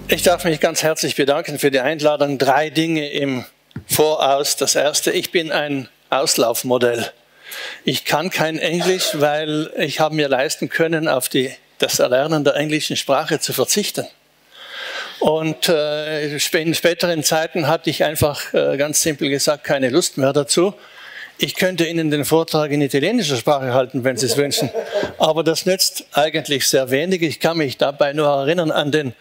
Ich darf mich ganz herzlich bedanken für die Einladung. 3 Dinge im Voraus. Das erste, ich bin ein Auslaufmodell. Ich kann kein Englisch, weil ich habe mir leisten können, auf das Erlernen der englischen Sprache zu verzichten. Und in späteren Zeiten hatte ich einfach, ganz simpel gesagt, keine Lust mehr dazu. Ich könnte Ihnen den Vortrag in italienischer Sprache halten, wenn Sie es wünschen. Aber das nützt eigentlich sehr wenig. Ich kann mich dabei nur erinnern an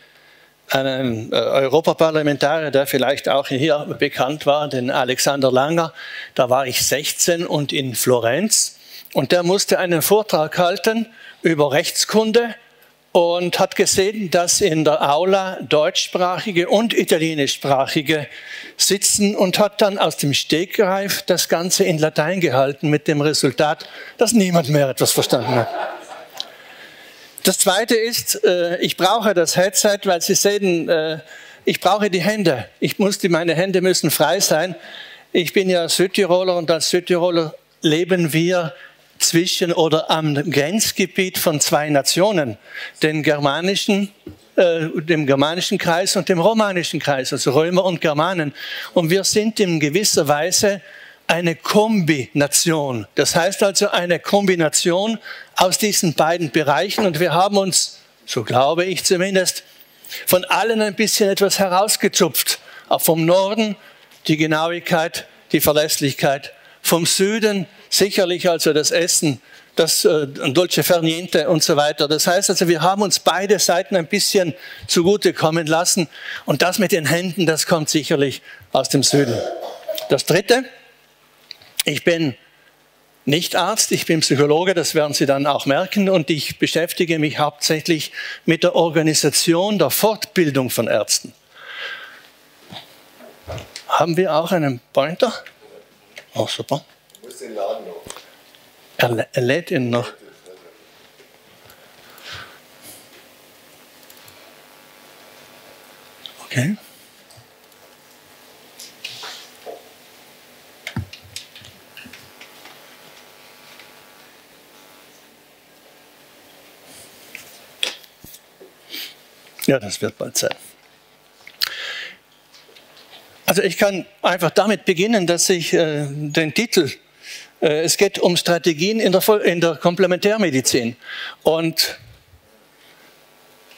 einen Europaparlamentarier, der vielleicht auch hier bekannt war, den Alexander Langer. Da war ich 16 und in Florenz. Und der musste einen Vortrag halten über Rechtskunde und hat gesehen, dass in der Aula deutschsprachige und italienischsprachige sitzen und hat dann aus dem Stegreif das Ganze in Latein gehalten mit dem Resultat, dass niemand mehr etwas verstanden hat. Das Zweite ist, ich brauche das Headset, weil Sie sehen, ich brauche die Hände. Meine Hände müssen frei sein. Ich bin ja Südtiroler und als Südtiroler leben wir zwischen oder am Grenzgebiet von 2 Nationen, dem germanischen Kreis und dem romanischen Kreis, also Römer und Germanen. Und wir sind in gewisser Weise eine Kombination. Das heißt also eine Kombination aus diesen beiden Bereichen. Und wir haben uns, so glaube ich zumindest, von allen ein bisschen etwas herausgezupft. Auch vom Norden die Genauigkeit, die Verlässlichkeit. Vom Süden sicherlich also das Essen, das Dolce Far Niente und so weiter. Das heißt also, wir haben uns beide Seiten ein bisschen zugutekommen lassen. Und das mit den Händen, das kommt sicherlich aus dem Süden. Das Dritte: Ich bin nicht Arzt, ich bin Psychologe, das werden Sie dann auch merken, und ich beschäftige mich hauptsächlich mit der Organisation der Fortbildung von Ärzten. Haben wir auch einen Pointer? Oh, super. Du musst den Laden noch. Er lädt ihn noch. Okay. Ja, das wird bald sein. Also ich kann einfach damit beginnen, dass ich den Titel, es geht um Strategien in der Komplementärmedizin. Und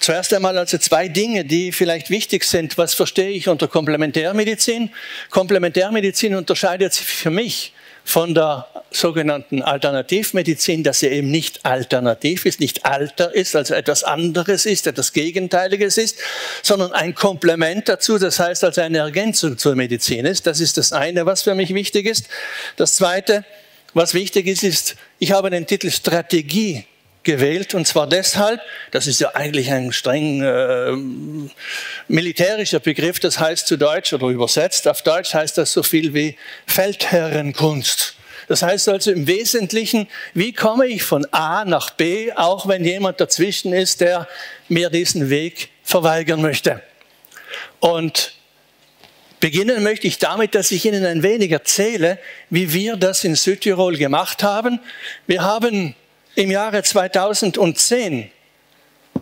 zuerst einmal also 2 Dinge, die vielleicht wichtig sind. Was verstehe ich unter Komplementärmedizin? Komplementärmedizin unterscheidet sich für mich von der sogenannten Alternativmedizin, dass sie eben nicht alternativ ist, nicht alter ist, also etwas anderes ist, etwas Gegenteiliges ist, sondern ein Komplement dazu, das heißt also eine Ergänzung zur Medizin ist. Das ist das eine, was für mich wichtig ist. Das zweite, was wichtig ist, ist, ich habe den Titel Strategie gewählt, und zwar deshalb, das ist ja eigentlich ein streng militärischer Begriff, das heißt zu Deutsch oder übersetzt, auf Deutsch heißt das so viel wie Feldherrenkunst. Das heißt also im Wesentlichen, wie komme ich von A nach B, auch wenn jemand dazwischen ist, der mir diesen Weg verweigern möchte. Und beginnen möchte ich damit, dass ich Ihnen ein wenig erzähle, wie wir das in Südtirol gemacht haben. Wir haben im Jahre 2010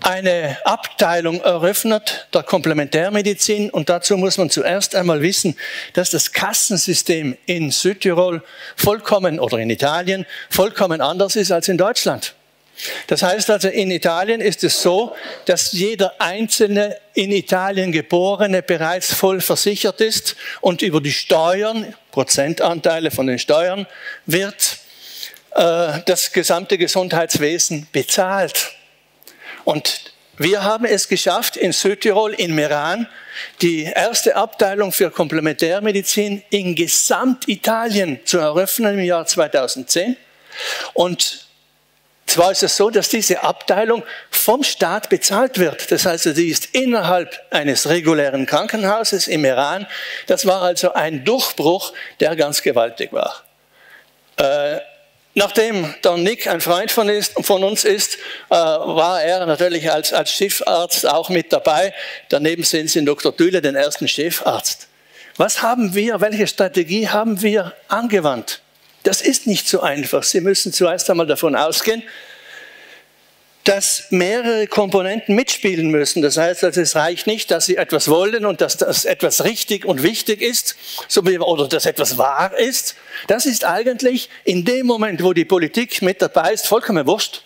eine Abteilung eröffnet der Komplementärmedizin, und dazu muss man zuerst einmal wissen, dass das Kassensystem in Südtirol oder in Italien vollkommen anders ist als in Deutschland. Das heißt also, in Italien ist es so, dass jeder einzelne in Italien Geborene bereits voll versichert ist und über die Steuern, Prozentanteile von den Steuern, wird das gesamte Gesundheitswesen bezahlt. Und wir haben es geschafft, in Südtirol, in Meran, die erste Abteilung für Komplementärmedizin in Gesamtitalien zu eröffnen im Jahr 2010. Und zwar ist es so, dass diese Abteilung vom Staat bezahlt wird. Das heißt, sie ist innerhalb eines regulären Krankenhauses in Meran. Das war also ein Durchbruch, der ganz gewaltig war. Nachdem der Nick ein Freund von uns ist, war er natürlich als Chefarzt auch mit dabei. Daneben sehen Sie Dr. Düle, den ersten Chefarzt. Welche Strategie haben wir angewandt? Das ist nicht so einfach. Sie müssen zuerst einmal davon ausgehen, dass mehrere Komponenten mitspielen müssen. Das heißt, also, es reicht nicht, dass Sie etwas wollen und dass das etwas richtig und wichtig ist, oder dass etwas wahr ist. Das ist eigentlich in dem Moment, wo die Politik mit dabei ist, vollkommen wurscht.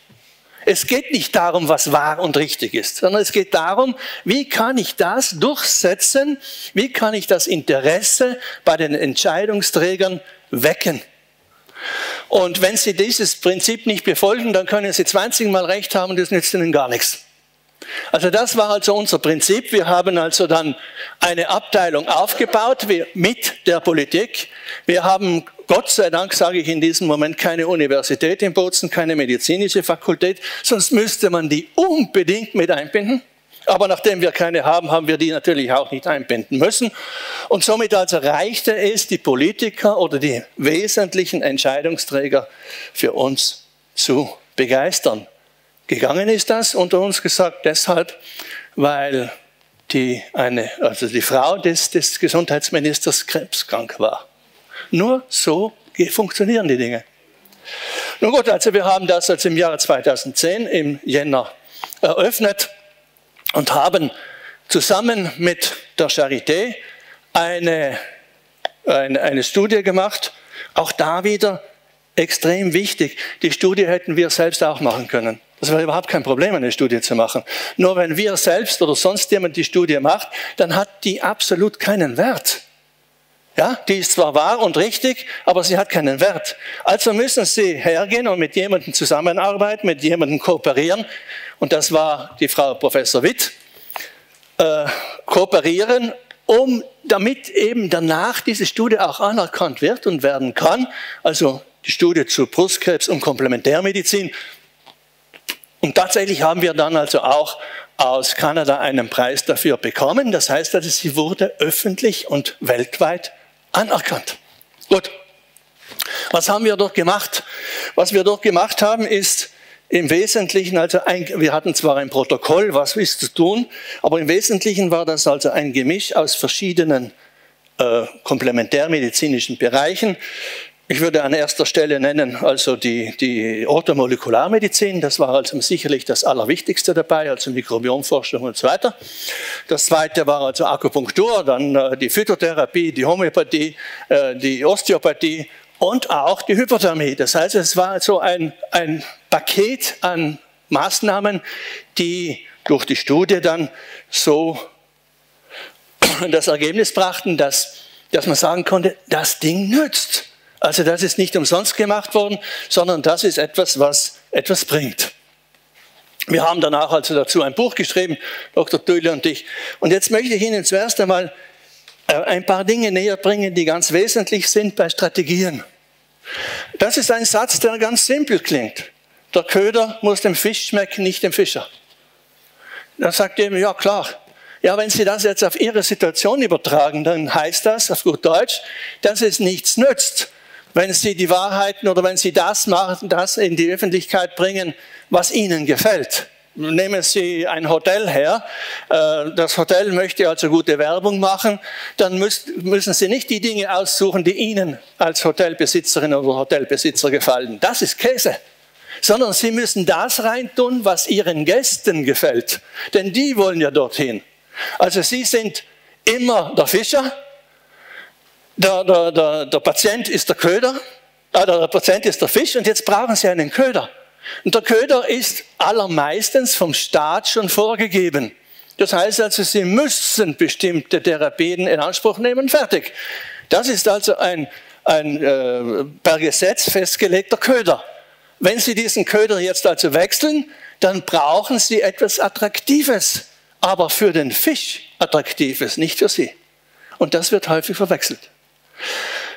Es geht nicht darum, was wahr und richtig ist, sondern es geht darum, wie kann ich das durchsetzen, wie kann ich das Interesse bei den Entscheidungsträgern wecken. Und wenn Sie dieses Prinzip nicht befolgen, dann können Sie 20 Mal recht haben und das nützt Ihnen gar nichts. Also das war also unser Prinzip. Wir haben also dann eine Abteilung aufgebaut mit der Politik. Wir haben, Gott sei Dank, sage ich in diesem Moment, keine Universität in Bozen, keine medizinische Fakultät, sonst müsste man die unbedingt mit einbinden. Aber nachdem wir keine haben, haben wir die natürlich auch nicht einbinden müssen. Und somit also reichte es, die Politiker oder die wesentlichen Entscheidungsträger für uns zu begeistern. Gegangen ist das, unter uns gesagt, deshalb, weil die Frau des Gesundheitsministers krebskrank war. Nur so funktionieren die Dinge. Nun gut, also wir haben das also im Jahre 2010 im Jänner eröffnet und haben zusammen mit der Charité eine Studie gemacht, auch da wieder extrem wichtig. Die Studie hätten wir selbst auch machen können. Das war überhaupt kein Problem, eine Studie zu machen. Nur wenn wir selbst oder sonst jemand die Studie macht, dann hat die absolut keinen Wert. Ja, die ist zwar wahr und richtig, aber sie hat keinen Wert. Also müssen Sie hergehen und mit jemandem zusammenarbeiten, mit jemandem kooperieren. Und das war die Frau Professor Witt. Kooperieren, damit eben danach diese Studie auch anerkannt wird und werden kann. Also die Studie zu Brustkrebs und Komplementärmedizin. Und tatsächlich haben wir dann also auch aus Kanada einen Preis dafür bekommen. Das heißt, also, sie wurde öffentlich und weltweit anerkannt. Gut, was haben wir dort gemacht? Was wir dort gemacht haben, ist im Wesentlichen, wir hatten zwar ein Protokoll, was ist zu tun, aber im Wesentlichen war das also ein Gemisch aus verschiedenen komplementärmedizinischen Bereichen. Ich würde an erster Stelle nennen, also die Orthomolekularmedizin, das war also sicherlich das Allerwichtigste dabei, also Mikrobiomforschung und so weiter. Das zweite war also Akupunktur, dann die Phytotherapie, die Homöopathie, die Osteopathie und auch die Hypothermie. Das heißt, es war so ein Paket an Maßnahmen, die durch die Studie dann so das Ergebnis brachten, dass man sagen konnte, das Ding nützt. Also das ist nicht umsonst gemacht worden, sondern das ist etwas, was etwas bringt. Wir haben danach also dazu ein Buch geschrieben, Dr. Thüle und ich. Und jetzt möchte ich Ihnen zuerst einmal ein paar Dinge näher bringen, die ganz wesentlich sind bei Strategien. Das ist ein Satz, der ganz simpel klingt. Der Köder muss dem Fisch schmecken, nicht dem Fischer. Dann sagt jemand, ja klar. Ja, wenn Sie das jetzt auf Ihre Situation übertragen, dann heißt das auf gut Deutsch, dass es nichts nützt, wenn Sie die Wahrheiten oder wenn Sie das machen, das in die Öffentlichkeit bringen, was Ihnen gefällt. Nehmen Sie ein Hotel her, das Hotel möchte also gute Werbung machen, dann müssen Sie nicht die Dinge aussuchen, die Ihnen als Hotelbesitzerin oder Hotelbesitzer gefallen. Das ist Käse. Sondern Sie müssen das reintun, was Ihren Gästen gefällt. Denn die wollen ja dorthin. Also Sie sind immer der Fischer, der Patient ist der Köder, der Patient ist der Fisch und jetzt brauchen Sie einen Köder. Und der Köder ist allermeistens vom Staat schon vorgegeben. Das heißt also, Sie müssen bestimmte Therapien in Anspruch nehmen, fertig. Das ist also ein per Gesetz festgelegter Köder. Wenn Sie diesen Köder jetzt also wechseln, dann brauchen Sie etwas Attraktives, aber für den Fisch Attraktives, nicht für Sie. Und das wird häufig verwechselt.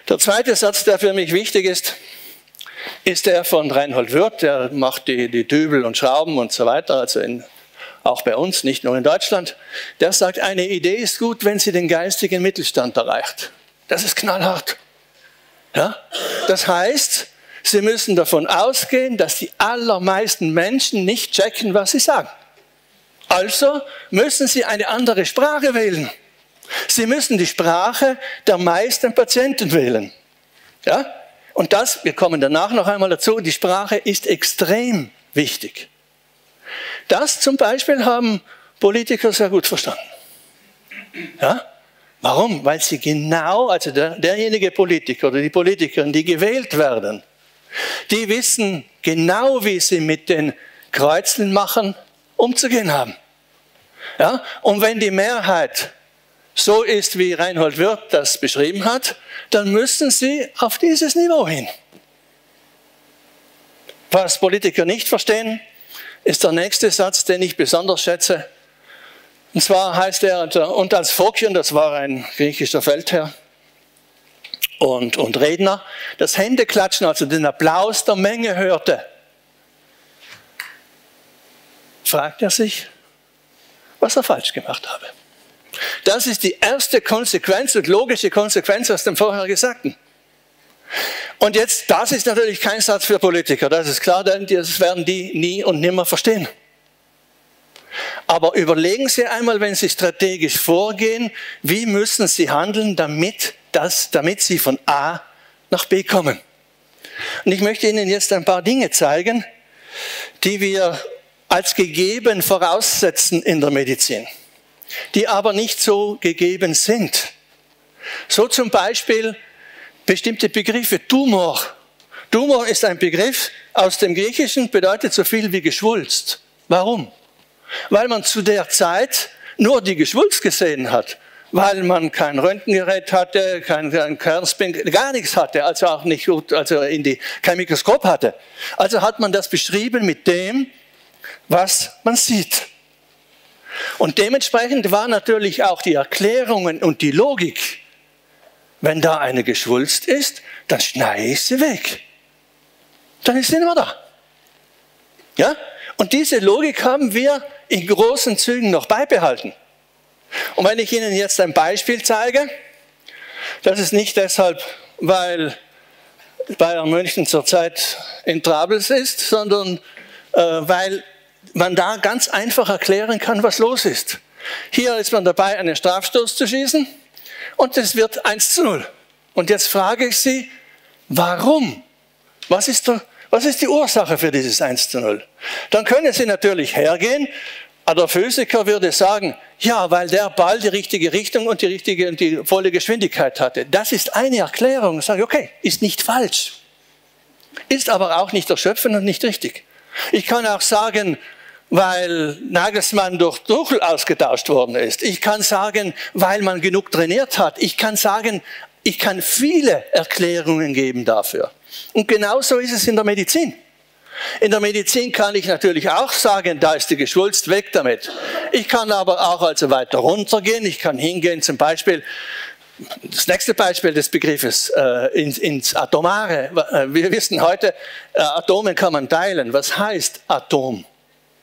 Der zweite Satz, der für mich wichtig ist der von Reinhold Wirth, der macht die Dübel und Schrauben und so weiter, also auch bei uns, nicht nur in Deutschland. Der sagt, eine Idee ist gut, wenn sie den geistigen Mittelstand erreicht. Das ist knallhart. Ja? Das heißt, Sie müssen davon ausgehen, dass die allermeisten Menschen nicht checken, was Sie sagen. Also müssen Sie eine andere Sprache wählen. Sie müssen die Sprache der meisten Patienten wählen. Ja? Und wir kommen danach noch einmal dazu, die Sprache ist extrem wichtig. Das zum Beispiel haben Politiker sehr gut verstanden. Ja? Warum? Weil sie genau, also derjenige Politiker oder die Politikerin, die gewählt werden, die wissen genau, wie sie mit den Kreuzelmachern umzugehen haben. Ja? Und wenn die Mehrheit so ist, wie Reinhold Wirth das beschrieben hat, dann müssen sie auf dieses Niveau hin. Was Politiker nicht verstehen, ist der nächste Satz, den ich besonders schätze. Und zwar heißt er, und als Phocion, das war ein griechischer Feldherr und Redner, das Händeklatschen, also den Applaus der Menge hörte, fragt er sich, was er falsch gemacht habe. Das ist die erste Konsequenz und logische Konsequenz aus dem vorher Gesagten. Und jetzt, das ist natürlich kein Satz für Politiker, das ist klar, denn das werden die nie und nimmer verstehen. Aber überlegen Sie einmal, wenn Sie strategisch vorgehen, wie müssen Sie handeln, damit Sie von A nach B kommen. Und ich möchte Ihnen jetzt ein paar Dinge zeigen, die wir als gegeben voraussetzen in der Medizin, die aber nicht so gegeben sind. So zum Beispiel bestimmte Begriffe. Tumor. Tumor ist ein Begriff aus dem Griechischen, bedeutet so viel wie Geschwulst. Warum? Weil man zu der Zeit nur die Geschwulst gesehen hat, weil man kein Röntgengerät hatte, kein Kernspin, gar nichts hatte, also auch nicht gut, also kein Mikroskop hatte. Also hat man das beschrieben mit dem, was man sieht. Und dementsprechend war natürlich auch die Erklärungen und die Logik, wenn da eine Geschwulst ist, dann schneide ich sie weg. Dann ist sie nicht mehr da. Ja? Und diese Logik haben wir in großen Zügen noch beibehalten. Und wenn ich Ihnen jetzt ein Beispiel zeige, das ist nicht deshalb, weil Bayern München zurzeit in Trabels ist, sondern weil man da ganz einfach erklären kann, was los ist. Hier ist man dabei, einen Strafstoß zu schießen und es wird 1:0. Und jetzt frage ich Sie, warum? Was ist die Ursache für dieses 1:0? Dann können Sie natürlich hergehen, aber der Physiker würde sagen, ja, weil der Ball die richtige Richtung und die volle Geschwindigkeit hatte. Das ist eine Erklärung. Ich sage, okay, ist nicht falsch, ist aber auch nicht erschöpfend und nicht richtig. Ich kann auch sagen, weil Nagelsmann durch Tuchel ausgetauscht worden ist. Ich kann sagen, weil man genug trainiert hat. Ich kann sagen, ich kann viele Erklärungen geben dafür. Und genauso ist es in der Medizin. In der Medizin kann ich natürlich auch sagen, da ist die Geschwulst, weg damit. Ich kann aber auch also weiter runtergehen. Ich kann hingehen, zum Beispiel, das nächste Beispiel des Begriffes, ins Atomare. Wir wissen heute, Atome kann man teilen. Was heißt Atom?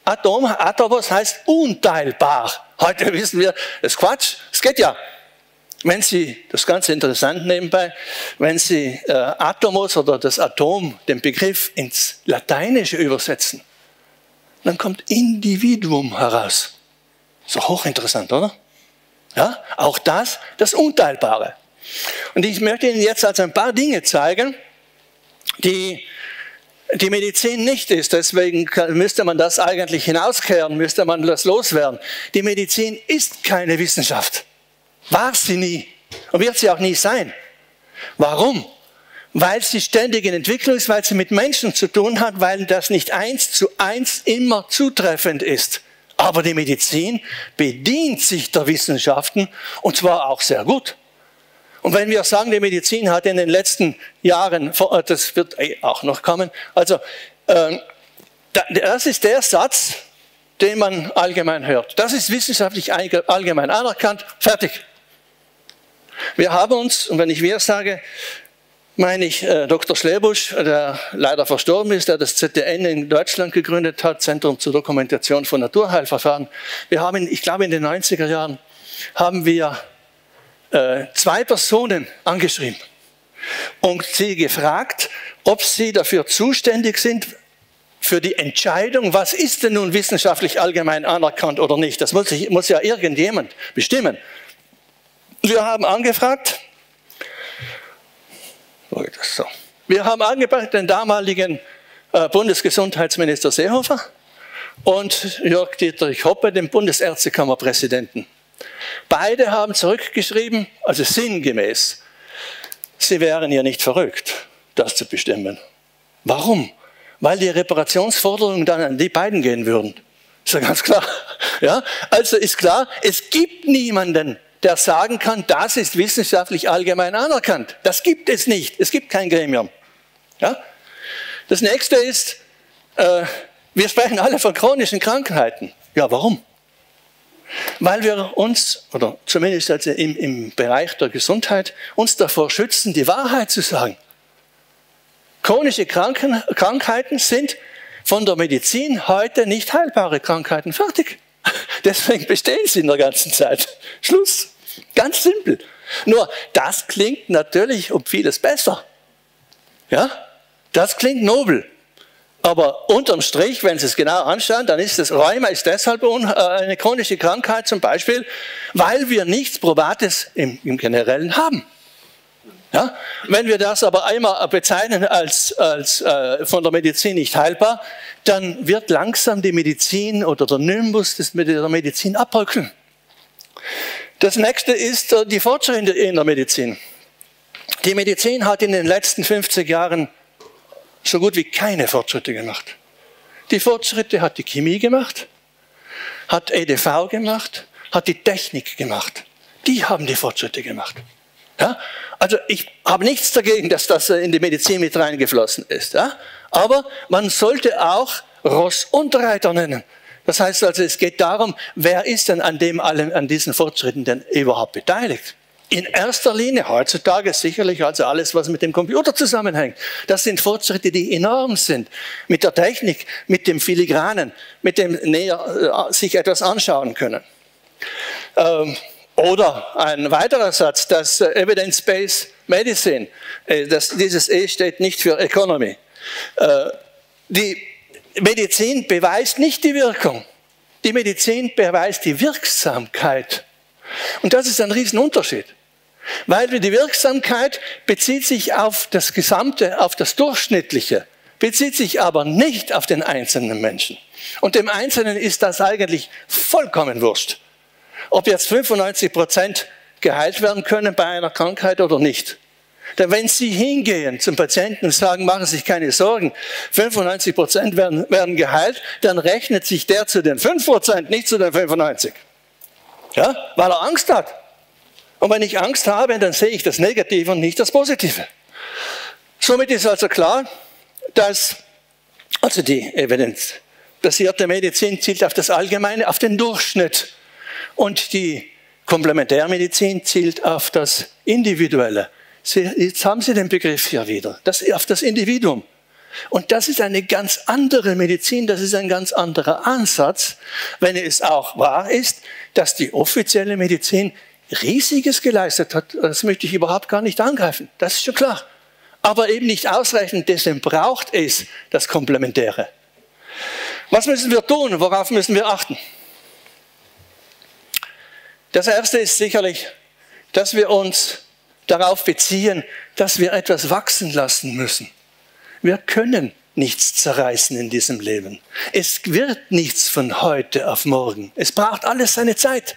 Atomos heißt unteilbar. Heute wissen wir, das ist Quatsch, es geht ja. Wenn Sie, das ist ganz interessant nebenbei, wenn Sie Atomos oder das Atom, den Begriff ins Lateinische übersetzen, dann kommt Individuum heraus. So hochinteressant, oder? Ja, auch das Unteilbare. Und ich möchte Ihnen jetzt also ein paar Dinge zeigen, die Medizin nicht ist. Deswegen müsste man das eigentlich hinauskehren, müsste man das loswerden. Die Medizin ist keine Wissenschaft. War sie nie und wird sie auch nie sein. Warum? Weil sie ständig in Entwicklung ist, weil sie mit Menschen zu tun hat, weil das nicht 1:1 immer zutreffend ist. Aber die Medizin bedient sich der Wissenschaften und zwar auch sehr gut. Und wenn wir sagen, die Medizin hat in den letzten Jahren, das wird auch noch kommen, also das ist der Satz, den man allgemein hört. Das ist wissenschaftlich allgemein anerkannt, fertig. Wir haben uns, und wenn ich wir sage, meine ich Dr. Schlebusch, der leider verstorben ist, der das ZDN in Deutschland gegründet hat, Zentrum zur Dokumentation von Naturheilverfahren. Wir haben, ich glaube in den 90er Jahren, haben wir 2 Personen angeschrieben und sie gefragt, ob sie dafür zuständig sind, für die Entscheidung, was ist denn nun wissenschaftlich allgemein anerkannt oder nicht. Das muss ja irgendjemand bestimmen. Wir haben angefragt, wir haben angefragt den damaligen Bundesgesundheitsminister Seehofer und Jörg Dietrich Hoppe, dem Bundesärztekammerpräsidenten. Beide haben zurückgeschrieben, also sinngemäß, sie wären ja nicht verrückt, das zu bestimmen. Warum? Weil die Reparationsforderungen dann an die beiden gehen würden. Ist ja ganz klar. Ja? Also ist klar, es gibt niemanden, der sagen kann, das ist wissenschaftlich allgemein anerkannt. Das gibt es nicht. Es gibt kein Gremium. Ja? Das nächste ist, wir sprechen alle von chronischen Krankheiten. Ja, warum? Weil wir uns, oder zumindest also im Bereich der Gesundheit, uns davor schützen, die Wahrheit zu sagen. Chronische Krankheiten sind von der Medizin heute nicht heilbare Krankheiten. Fertig. Deswegen bestehen sie in der ganzen Zeit. Schluss. Ganz simpel. Nur, das klingt natürlich um vieles besser. Ja? Das klingt nobel. Aber unterm Strich, wenn Sie es genau anschauen, dann ist das Rheuma ist deshalb eine chronische Krankheit zum Beispiel, weil wir nichts Probates im Generellen haben. Ja? Wenn wir das aber einmal bezeichnen als von der Medizin nicht heilbar, dann wird langsam die Medizin oder der Nimbus der Medizin abbröckeln. Das nächste ist die Fortschritte in der Medizin. Die Medizin hat in den letzten 50 Jahren so gut wie keine Fortschritte gemacht. Die Fortschritte hat die Chemie gemacht, hat EDV gemacht, hat die Technik gemacht. Die haben die Fortschritte gemacht. Ja? Also ich habe nichts dagegen, dass das in die Medizin mit reingeflossen ist. Ja? Aber man sollte auch Ross und Reiter nennen. Das heißt also, es geht darum, wer ist denn an diesen Fortschritten denn überhaupt beteiligt? In erster Linie heutzutage sicherlich also alles, was mit dem Computer zusammenhängt. Das sind Fortschritte, die enorm sind. Mit der Technik, mit dem Filigranen, mit dem näher sich etwas anschauen können. Oder ein weiterer Satz, das Evidence-Based Medicine, dieses E steht nicht für Economy. Die Medizin beweist nicht die Wirkung. Die Medizin beweist die Wirksamkeit. Und das ist ein Riesenunterschied. Weil die Wirksamkeit bezieht sich auf das Gesamte, auf das Durchschnittliche, bezieht sich aber nicht auf den einzelnen Menschen. Und dem Einzelnen ist das eigentlich vollkommen wurscht. Ob jetzt 95% geheilt werden können bei einer Krankheit oder nicht. Denn wenn Sie hingehen zum Patienten und sagen, machen Sie sich keine Sorgen, 95% werden geheilt, dann rechnet sich der zu den 5%, nicht zu den 95%. Ja? Weil er Angst hat. Und wenn ich Angst habe, dann sehe ich das Negative und nicht das Positive. Somit ist also klar, dass also die evidenzbasierte Medizin zielt auf das Allgemeine, auf den Durchschnitt. Und die Komplementärmedizin zielt auf das Individuelle. Jetzt haben Sie den Begriff hier wieder, auf das Individuum. Und das ist eine ganz andere Medizin, das ist ein ganz anderer Ansatz, wenn es auch wahr ist, dass die offizielle Medizin Riesiges geleistet hat. Das möchte ich überhaupt gar nicht angreifen, das ist schon klar. Aber eben nicht ausreichend, deswegen braucht es das Komplementäre. Was müssen wir tun, worauf müssen wir achten? Das Erste ist sicherlich, dass wir uns darauf beziehen, dass wir etwas wachsen lassen müssen. Wir können nichts zerreißen in diesem Leben. Es wird nichts von heute auf morgen. Es braucht alles seine Zeit.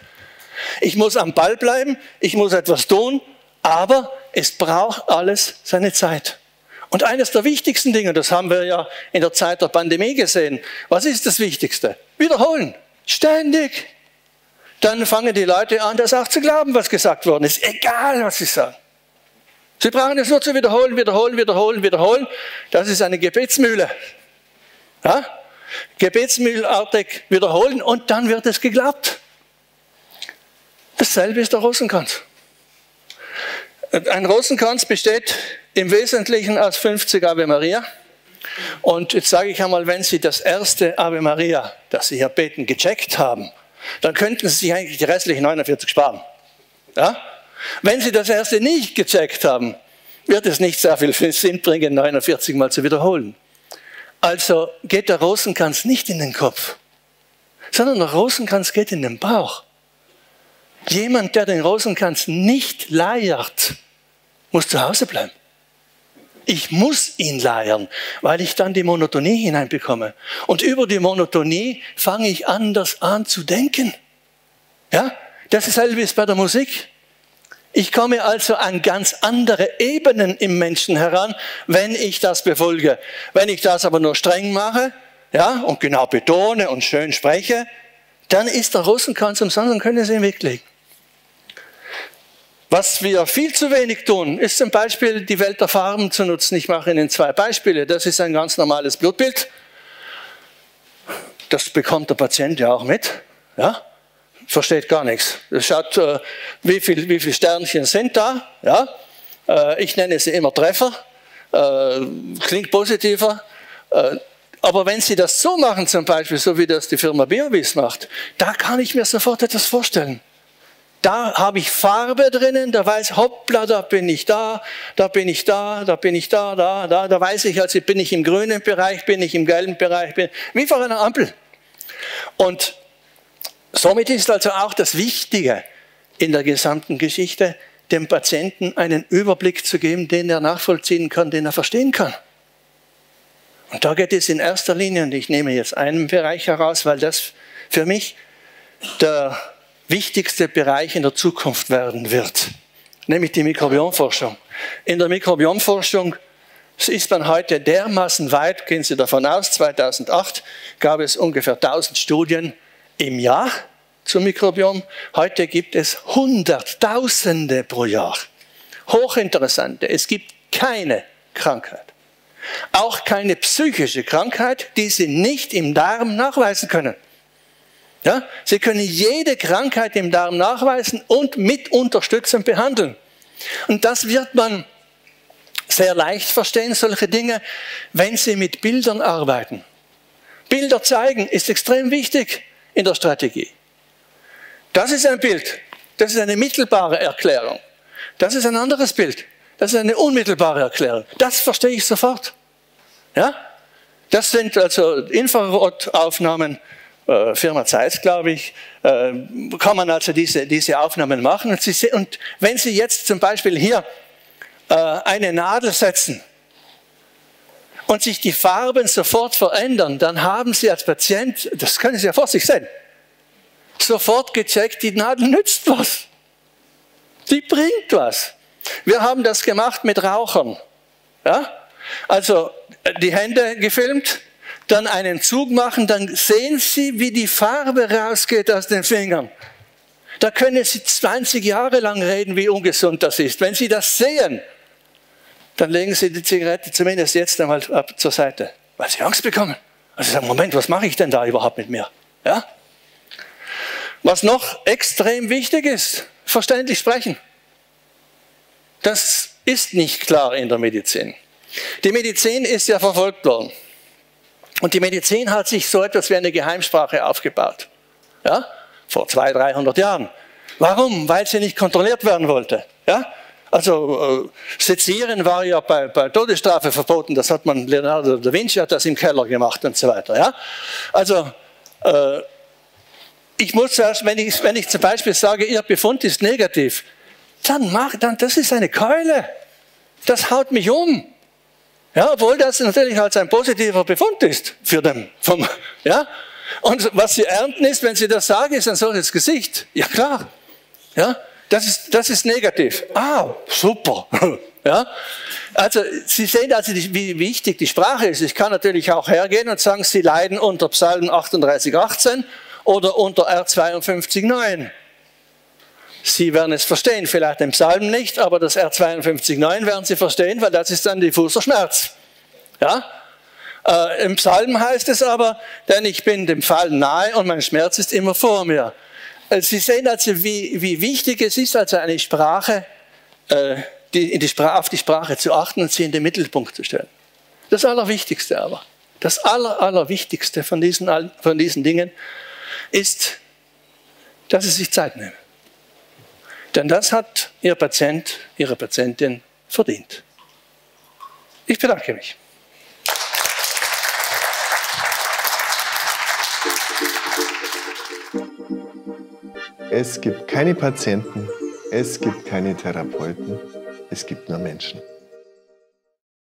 Ich muss am Ball bleiben, ich muss etwas tun, aber es braucht alles seine Zeit. Und eines der wichtigsten Dinge, das haben wir ja in der Zeit der Pandemie gesehen, was ist das Wichtigste? Wiederholen, ständig. Dann fangen die Leute an, das auch zu glauben, was gesagt worden ist, egal was sie sagen. Sie brauchen es nur zu wiederholen, wiederholen, wiederholen, wiederholen. Das ist eine Gebetsmühle. Ja? Gebetsmühlartig wiederholen und dann wird es geglaubt. Dasselbe ist der Rosenkranz. Ein Rosenkranz besteht im Wesentlichen aus 50 Ave Maria. Und jetzt sage ich einmal, wenn Sie das erste Ave Maria, das Sie hier beten, gecheckt haben, dann könnten Sie sich eigentlich die restlichen 49 sparen. Ja? Wenn Sie das erste nicht gecheckt haben, wird es nicht sehr viel Sinn bringen, 49 Mal zu wiederholen. Also geht der Rosenkranz nicht in den Kopf, sondern der Rosenkranz geht in den Bauch. Jemand, der den Rosenkranz nicht leiert, muss zu Hause bleiben. Ich muss ihn leiern, weil ich dann die Monotonie hineinbekomme. Und über die Monotonie fange ich anders an zu denken. Ja, das ist halt wie es bei der Musik. Ich komme also an ganz andere Ebenen im Menschen heran, wenn ich das befolge. Wenn ich das aber nur streng mache, ja, und genau betone und schön spreche, dann ist der Rosenkranz umsonst und können Sie ihn weglegen. Was wir viel zu wenig tun, ist zum Beispiel die Welt der Farben zu nutzen. Ich mache Ihnen 2 Beispiele. Das ist ein ganz normales Blutbild. Das bekommt der Patient ja auch mit. Ja? Versteht gar nichts. Das schaut, wie viele Sternchen sind da. Ja? Ich nenne sie immer Treffer. Klingt positiver. Aber wenn Sie das so machen, zum Beispiel, so wie das die Firma Biovis macht, da kann ich mir sofort etwas vorstellen. Da habe ich Farbe drinnen, da weiß, hoppla, da bin ich da, da bin ich da, da bin ich da, da weiß ich, also bin ich im grünen Bereich, bin ich im gelben Bereich, wie vor einer Ampel. Und somit ist also auch das Wichtige in der gesamten Geschichte, dem Patienten einen Überblick zu geben, den er nachvollziehen kann, den er verstehen kann. Und da geht es in erster Linie, und ich nehme jetzt einen Bereich heraus, weil das für mich der wichtigste Bereich in der Zukunft werden wird, nämlich die Mikrobiomforschung. In der Mikrobiomforschung ist man heute dermaßen weit, gehen Sie davon aus, 2008 gab es ungefähr 1000 Studien im Jahr zum Mikrobiom. Heute gibt es Hunderttausende pro Jahr. Hochinteressante. Es gibt keine Krankheit, auch keine psychische Krankheit, die Sie nicht im Darm nachweisen können. Ja? Sie können jede Krankheit im Darm nachweisen und mit unterstützend behandeln. Und das wird man sehr leicht verstehen, solche Dinge, wenn Sie mit Bildern arbeiten. Bilder zeigen ist extrem wichtig in der Strategie. Das ist ein Bild, das ist eine mittelbare Erklärung. Das ist ein anderes Bild, das ist eine unmittelbare Erklärung. Das verstehe ich sofort. Ja? Das sind also Infrarotaufnahmen, Firma Zeiss, glaube ich, kann man also diese Aufnahmen machen. Und wenn Sie jetzt zum Beispiel hier eine Nadel setzen und sich die Farben sofort verändern, dann haben Sie als Patient, das können Sie ja vor sich sehen, sofort gecheckt, die Nadel nützt was. Die bringt was. Wir haben das gemacht mit Rauchern. Ja? Also die Hände gefilmt, dann einen Zug machen, dann sehen Sie, wie die Farbe rausgeht aus den Fingern. Da können Sie 20 Jahre lang reden, wie ungesund das ist. Wenn Sie das sehen, dann legen Sie die Zigarette zumindest jetzt einmal zur Seite, weil Sie Angst bekommen. Also Sie sagen, Moment, was mache ich denn da überhaupt mit mir? Ja? Was noch extrem wichtig ist, verständlich sprechen. Das ist nicht klar in der Medizin. Die Medizin ist ja verfolgt worden. Und die Medizin hat sich so etwas wie eine Geheimsprache aufgebaut. Ja? Vor 200, 300 Jahren. Warum? Weil sie nicht kontrolliert werden wollte. Ja? Also Sezieren war ja bei Todesstrafe verboten. Das hat man, Leonardo da Vinci hat das im Keller gemacht und so weiter. Ja? Also ich muss erst, wenn ich zum Beispiel sage, Ihr Befund ist negativ, dann das ist eine Keule. Das haut mich um. Ja, obwohl das natürlich als ein positiver Befund ist für den. Ja? Und was Sie ernten ist, wenn Sie das sagen, ist ein solches Gesicht. Ja klar, ja? Das ist negativ. Ah, super. Ja? Also Sie sehen also, wie wichtig die Sprache ist. Ich kann natürlich auch hergehen und sagen, Sie leiden unter Psalm 38,18 oder unter R52,9. Sie werden es verstehen, vielleicht den Psalm nicht, aber das R52,9 werden Sie verstehen, weil das ist ein diffuser Schmerz. Ja? Im Psalm heißt es aber, denn ich bin dem Fall nahe und mein Schmerz ist immer vor mir. Sie sehen also, wie wichtig es ist, also eine Sprache, auf die Sprache zu achten und sie in den Mittelpunkt zu stellen. Das Allerwichtigste aber, das Allerwichtigste von diesen Dingen ist, dass Sie sich Zeit nehmen. Denn das hat Ihr Patient, Ihre Patientin verdient. Ich bedanke mich. Es gibt keine Patienten, es gibt keine Therapeuten, es gibt nur Menschen.